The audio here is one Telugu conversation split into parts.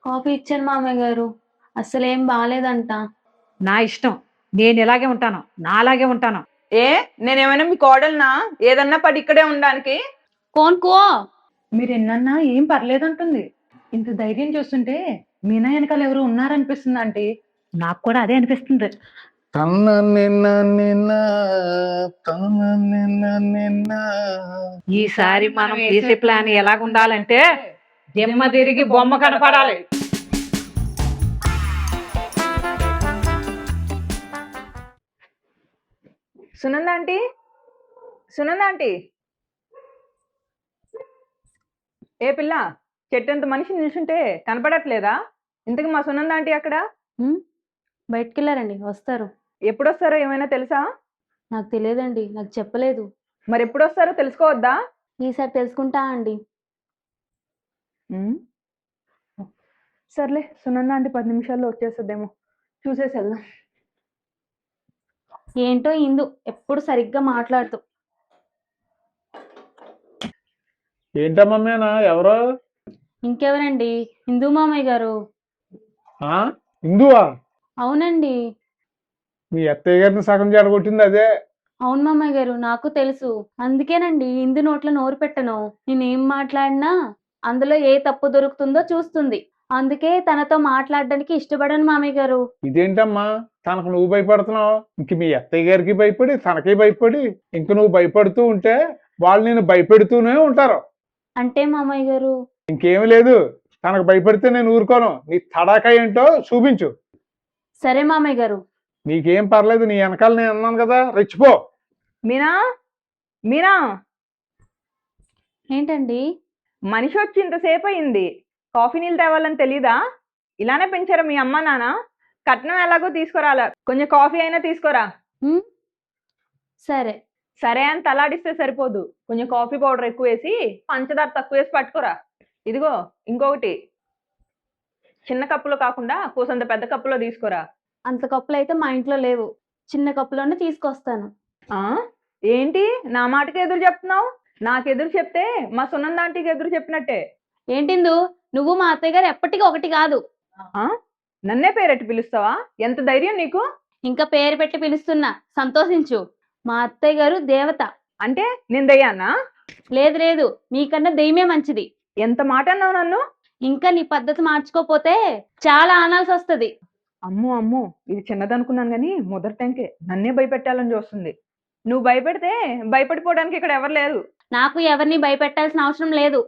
కాఫీ ఇచ్చాను మామయ్య గారు. అస్సలేం బాలేదంట. నా ఇష్టం. నేను ఇలాగే ఉంటాను. నాలాగే ఉంటాను. ఏ నేనేమైనా మీ కోడలునా ఏదన్నా పడి ఇక్కడే ఉండడానికి? కోన్కో మీరు ఎన్నన్నా ఏం పర్లేదంటుంది. ఇంత ధైర్యం చూస్తుంటే మీనా వెనకాల ఎవరు ఉన్నారనిపిస్తుంది ఆంటీ. నాకు కూడా అదే అనిపిస్తుంది. తన నిన్న నిన్న తన నిన్న నిన్న. ఈసారి మనం చేసే ప్లాన్ ఎలాగుండాలంటే దిమ్మ తిరిగి బొమ్మ కనపడాలి. Sunanda aunty, Sunanda aunty. ఏ పిల్ల, చెట్టంత మనిషి నిల్చుంటే కనపడట్లేదా? ఇంతకు మా సునంద ఆంటీ అక్కడ బయటికెళ్ళారండి, వస్తారు. ఎప్పుడొస్తారో ఏమైనా తెలుసా? నాకు తెలియదండి, నాకు చెప్పలేదు. మరి ఎప్పుడొస్తారో తెలుసుకోవద్దా? ఈసారి తెలుసుకుంటా అండి. సర్లే, సునంద ఆంటీ 10 నిమిషాల్లో వచ్చేస్తుందేమో, చూసేసి వెళ్దాం. ఏంటో ఇందు ఎప్పుడు సరిగ్గా మాట్లాడుతూ. ఏంటమ్మా మీనా, ఎవరో? ఇంకెవరండి, ఇందు మామయ్య గారు. ఇందువా? అవునండి. మీ అత్తయ్య గారిని సగం జడగొట్టింది అదే. అవును మామయ్య గారు, నాకు తెలుసు. అందుకేనండి ఇందు నోట్లో నోరు పెట్టను. నేనేం మాట్లాడినా అందులో ఏ తప్పు దొరుకుతుందో చూస్తుంది. అందుకే తనతో మాట్లాడడానికి ఇష్టపడను మామయ్య గారు. ఇదేంటమ్మా, తనకు నువ్వు భయపడుతున్నావు? ఇంక మీ అత్తయ్య గారికి భయపడి తనకి భయపడి ఇంక నువ్వు భయపడుతూ ఉంటే వాళ్ళు నేను భయపెడుతూనే ఉంటారు. అంటే మామయ్య గారు, ఇంకేమి లేదు, తనకు భయపడితే నేను ఊరుకోను. నీ తడాకా ఏంటో చూపించు. సరే మామయ్య గారు. నీకేం పర్లేదు, నీ వెనకాల నేను అన్నాను కదా, రెచ్చిపో. మీనా, మీనా, ఏంటండి? మనిషి వచ్చి ఇంతసేపు అయింది, కాఫీ నీళ్ళు తేవాలని తెలీదా? ఇలానే పెంచారా మీ అమ్మ నాన్న? కట్నం ఎలాగో తీసుకురాలా, కొంచెం కాఫీ అయినా తీసుకోరా. సరే. సరే అని తలాడిస్తే సరిపోదు, కొంచెం కాఫీ పౌడర్ ఎక్కువ వేసి పంచదార తక్కువ వేసి పట్టుకోరా. ఇదిగో ఇంకొకటి, చిన్న కప్పులో కాకుండా కూసంత పెద్ద కప్పులో తీసుకోరా. అంత కప్పులు అయితే మా ఇంట్లో లేవు, చిన్న కప్పులోనే తీసుకొస్తాను. ఏంటి నా మాటకి ఎదురు చెప్తున్నావు? నాకు ఎదురు చెప్తే మా సునంద ఆంటీకి ఎదురు చెప్పినట్టే. ఏంటిందు, నువ్వు మా అత్తయ్య గారు ఎప్పటికీ ఒకటి కాదు. నన్నే పేరెట్టి పిలుస్తావా? ఎంత ధైర్యం నీకు? ఇంకా పేరు పెట్టి పిలుస్తున్నా, సంతోషించు. మా అత్తయ్య గారు దేవత. అంటే నేను దయ్యానా? లేదు లేదు, మీకన్నా దెయ్యమే మంచిది. ఎంత మాట అన్నావు నన్ను? ఇంకా నీ పద్ధతి మార్చుకోపోతే చాలా ఆనాల్సి వస్తుంది. అమ్మో అమ్మో, ఇది చిన్నదనుకున్నాను కానీ మొదటి టైంకే నన్నే భయపెట్టాలని చూస్తుంది. నువ్వు భయపెడితే భయపడిపోవడానికి ఇక్కడ ఎవరు లేరు. నాకు ఎవరిని భయపెట్టాల్సిన అవసరం లేదు.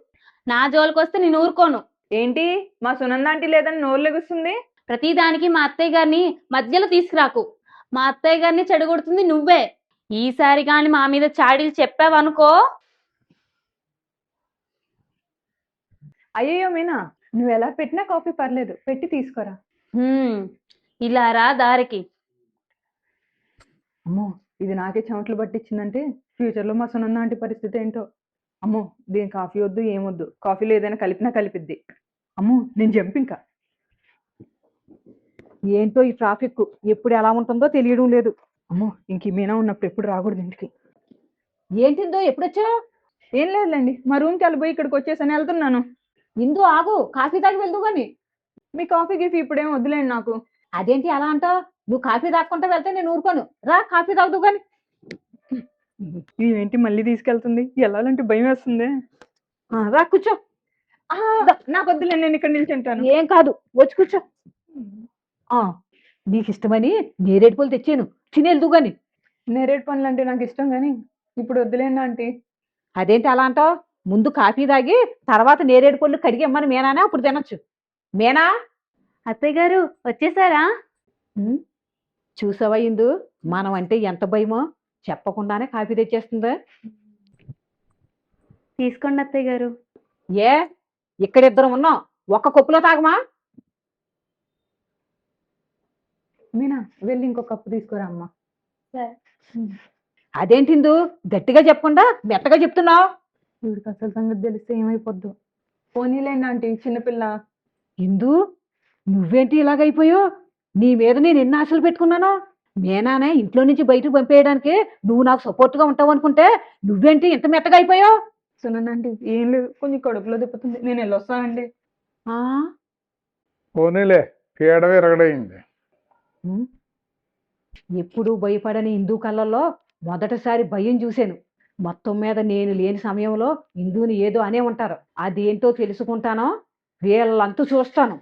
నా జోలికొస్తే నేను ఊరుకోను. ఏంటి మా సునంద ఆంటీ లేదని నోరు లెగుస్తుంది? ప్రతిదానికి మా అత్తయ్య గారిని మధ్యలో తీసుకురాకు. మా అత్తయ్య గారిని చెడగొడుతుంది నువ్వే. ఈసారి గాని మా మీద చాడీలు చెప్పావనుకో. అయ్యో మీనా, నువ్వు ఎలా పెట్టినా కాఫీ పర్లేదు, పెట్టి తీసుకోరా. ఇలా రా దారికి. అమ్మో, ఇది నాకే చెమటలు పట్టించిందంటే ఫ్యూచర్లో మా సునంద ఆంటీ పరిస్థితి ఏంటో. అమ్మో, దీని కాఫీ వద్దు ఏమొద్దు, కాఫీలో ఏదైనా కలిపినా కలిపిద్ది. అమ్మో, నేను జంప్ ఇంకా. ఏంటో ఈ ట్రాఫిక్ ఎప్పుడు ఎలా ఉంటుందో తెలియడం లేదు. అమ్మో, ఇంక మీనా ఉన్నప్పుడు ఎప్పుడు రాకూడదు ఇంటికి. ఏంటిందో ఎప్పుడొచ్చా? ఏం లేదులేండి, మా రూమ్కి వెళ్ళిపోయి ఇక్కడికి వచ్చేసని వెళ్తున్నాను. ఇందు ఆగు, కాఫీ తాగి వెళ్దు గాని. మీ కాఫీ గిఫీ ఇప్పుడేం వద్దులేండి నాకు. అదేంటి అలా అంటావు? నువ్వు కాఫీ తాక్కుంటా వెళ్తే నేను ఊరుకోను. రా కాఫీ తాగుదు గాని. ఇవేంటి మళ్ళీ తీసుకెళ్తుంది, వెళ్ళాలంటే భయం వేస్తుంది. రా కూర్చో. నాకు వద్దులేండి, నేను ఇక్కడ నిల్చుంటాను. ఏం కాదు, వచ్చి కూర్చో. నీకు ఇష్టమని నేరేడు పూలు తెచ్చాను, తినేళ్దు గాని. నేరేడు పనులు అంటే నాకు ఇష్టం కానీ ఇప్పుడు వద్దులేండి ఆంటీ. అదేంటి అలా అంటావు? ముందు కాఫీ తాగి తర్వాత నేరేడు పళ్ళు కడిగి ఇమ్మని మేనానే అప్పుడు తినొచ్చు. మేనా? అత్తయ్య గారు వచ్చేసారా? చూసావా ఇందు, మనం అంటే ఎంత భయమో, చెప్పకుండానే కాఫీ తెచ్చేస్తుందా. తీసుకోండి అత్తయ్య గారు. ఏ ఇక్కడిద్దరం ఉన్నాం, ఒక్క కప్పులో తాగమా? మీనా, వెళ్ళి ఇంకో కప్పు తీసుకురా అమ్మా. అదేంటిందు గట్టిగా చెప్పకుండా మెత్తగా చెప్తున్నావు? వీడికి అసలు సంగతి తెలిస్తే ఏమైపోద్దు. పోనీలేండి ఆంటీ, చిన్నపిల్ల. ఇందు, నువ్వేంటి ఇలాగైపోయావు? నీ మీద నేను ఎన్ని ఆశలు పెట్టుకున్నాను. నేనానే ఇంట్లో నుంచి బయటకు పంపేయడానికి నువ్వు నాకు సపోర్ట్గా ఉంటావు అనుకుంటే నువ్వేంటి ఇంత మెత్తగా అయిపోయావు? సునంద ఆంటీ, ఏం లేదు, కొంచెం కడుపులో తిప్పుతుంది, నేను వెళ్ళొస్తానండి. పోనీలే పీడ విరగడైంది. ఉమ్, ఎప్పుడూ భయపడని హిందూ కళ్ళల్లో మొదటిసారి భయం చూశాను. మొత్తం మీద నేను లేని సమయంలో హిందూని ఏదో అనే ఉంటారు. అదేంటో తెలుసుకుంటానో వీళ్ళంతూ చూస్తాను.